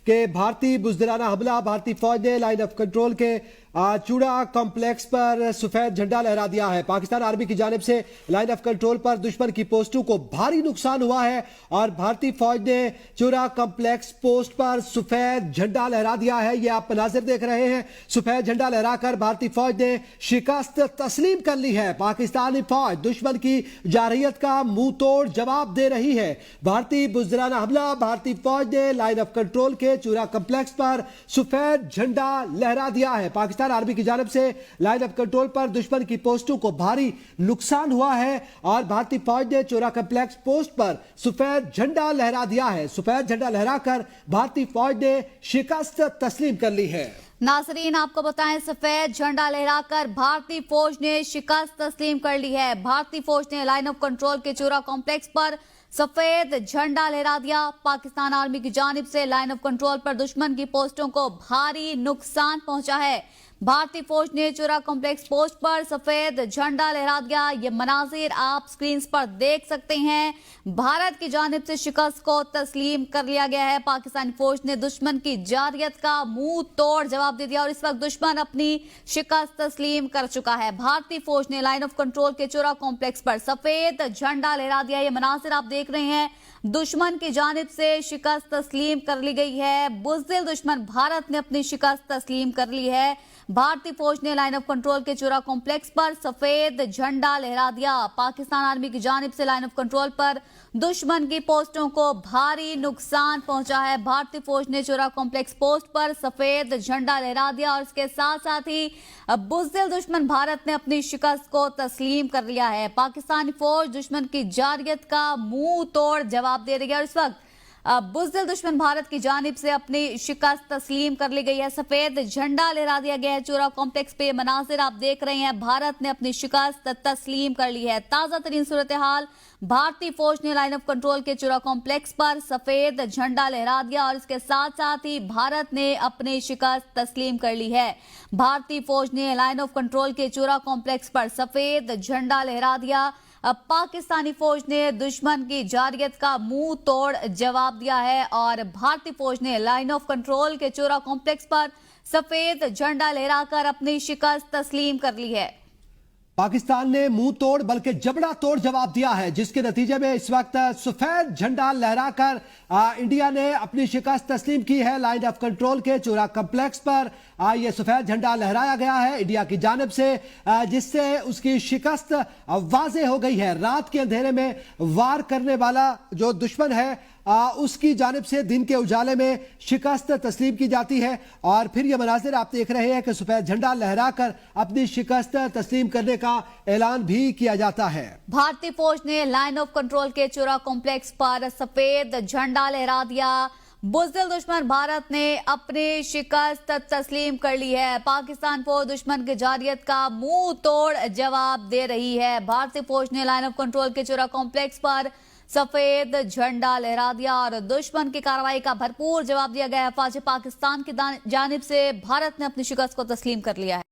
کہ بھارتی بزدلانہ حملہ، بھارتی فوج نے لائن آف کنٹرول کے چوڑا کمپلیکس پر سفید جھنڈا لہرا دیا ہے۔ پاکستان آرمی کی جانب سے لائن آف کنٹرول پر دشمن کی پوسٹوں کو بھاری نقصان ہوا ہے اور بھارتی فوج نے چوڑا کمپلیکس پوسٹ پر سفید جھنڈا لہرا دیا ہے۔ یہ آپ مناظر دیکھ رہے ہیں، سفید جھنڈا لہرا کر بھارتی فوج نے شکست تسلیم کر لی ہے۔ پاکستانی فوج دشمن کی جارحیت کا منہ توڑ جواب دے رہی ہے۔ بھارتی بزدلانہ حملہ، بھارتی فوج نے لائن آف کنٹرول کے چوڑا کمپلیکس پر سفید جھنڈا لہرا دیا ہے۔ پاکستان آرمی کی جانب سے لائن آف کنٹرول پر دشمن کی پوسٹوں کو بھاری نقصان ہوا ہے اور بھارتی فوج نے چوڑا کمپلیکس پوسٹ پر سفید جھنڈا لہرا دیا ہے۔ سفید جھنڈا لہرا کر بھارتی فوج نے شکست تسلیم کر لی ہے۔ ناظرین آپ کو بتائیں، سفید جھنڈا لہرا کر بھارتی فوج نے شکست تسلیم کر لی ہے۔ بھارتی فوج نے لائن آف کنٹرول کے چوڑا کمپلیکس پر سفید جھنڈا لہرا دیا۔ پاکستان آرمی کی جانب سے لائن آف کنٹرول پر دشمن کی پوسٹوں کو بھاری نقصان پہنچا ہے۔ بھارتی فوج نے چوڑا کمپلیکس پوسٹ پر سفید جھنڈا لہرا دیا۔ یہ مناظر آپ سکرینز پر دیکھ سکتے ہیں۔ بھارت کی جانب سے شکست کو تسلیم کر لیا گیا ہے۔ پاکستانی فوج نے دشمن کی جارحیت کا منہ توڑ جواب دے دیا اور اس وقت دشمن اپنی شکست تسلیم کر چکا ہے۔ بھارتی فوج نے لائن آف کنٹرول کے چوڑا کمپلیکس پر سفید جھنڈا لہرا دیا۔ یہ مناظر آپ دیکھ رہے ہیں، دشمن کی جانب سے شکست تسلیم کر لی گئی ہے۔ بزدل دشمن بھارت نے اپنی شکست تسلیم کر لی ہے۔ بھارتی فوج نے لائن آف کنٹرول کے چوڑا کمپلیکس پر سفید جھنڈا لہرا دیا۔ پاکستان آرمی کی جانب سے لائن آف کنٹرول پر دشمن کی پوسٹوں کو بھاری نقصان پہنچا ہے۔ بھارتی فوج نے چوڑا کمپلیکس پوسٹ پر سفید جھنڈا لہرا دیا اور اس کے ساتھ ساتھ ہی بزدل دشمن بھارت نے اپنی شکست کو تسلیم کر لیا ہے۔ پاکستانی فوج دشمن کی جارحیت کا منہ توڑ جواب دے رہی ہے اور اس وقت بزدل دشمن بھارت کی جانب سے اپنی شکست تسلیم کر لی گئی ہے۔ سفید جھنڈا لہرا دیا گیا ہے چوڑا کمپلیکس پہ۔ مناظر آپ دیکھ رہے ہیں، بھارت نے اپنی شکست تسلیم کر لی ہے۔ تازہ ترین صورتحال، بھارتی فوج نے لائن آف کنٹرول کے چوڑا کمپلیکس پر سفید جھنڈا لہرا دیا اور اس کے ساتھ ساتھ ہی بھارت نے اپنی شکست تسلیم کر لی ہے۔ بھارتی فوج نے لائن آف کنٹرول کے چوڑا کمپلیکس پر سفید جھنڈا لہرا دیا۔ پاکستانی فوج نے دشمن کی جارحیت کا منہ توڑ جواب دیا ہے اور بھارتی فوج نے لائن آف کنٹرول کے چوڑا کمپلیکس پر سفید جھنڈا لہرا کر اپنی شکست تسلیم کر لی ہے۔ پاکستان نے منہ توڑ بلکہ جبڑا توڑ جواب دیا ہے، جس کے نتیجے میں اس وقت سفید جھنڈا لہرا کر انڈیا نے اپنی شکست تسلیم کی ہے۔ لائن آف کنٹرول کے چوڑا کمپلیکس پر یہ سفید جھنڈا لہرایا گیا ہے انڈیا کی جانب سے، جس سے اس کی شکست واضح ہو گئی ہے۔ رات کے اندھیرے میں وار کرنے والا جو دشمن ہے اس کی جانب سے دن کے اجالے میں شکست تسلیم کی جاتی ہے اور پھر یہ مناظر آپ دیکھ رہے ہیں کہ سفید جھنڈا لہرا کر اپنی شکست تسلیم کرنے کا اعلان بھی کیا جاتا ہے۔ بھارتی فوج نے لائن آف کنٹرول کے چوڑا کمپلیکس پر سفید جھنڈا لہرا دیا۔ بزدل دشمن بھارت نے اپنی شکست تسلیم کر لی ہے۔ پاکستان فوج دشمن کی جارحیت کا منہ توڑ جواب دے رہی ہے۔ بھارتی فوج نے لائن آف کنٹرول کے چوڑا کمپلیکس پر سفید جھنڈا لہرا دیا اور دشمن کی کارروائی کا بھرپور جواب دیا گیا ہے۔ فوج پاکستان کی جانب سے بھارت نے اپنی شکست کو تسلیم کر لیا ہے۔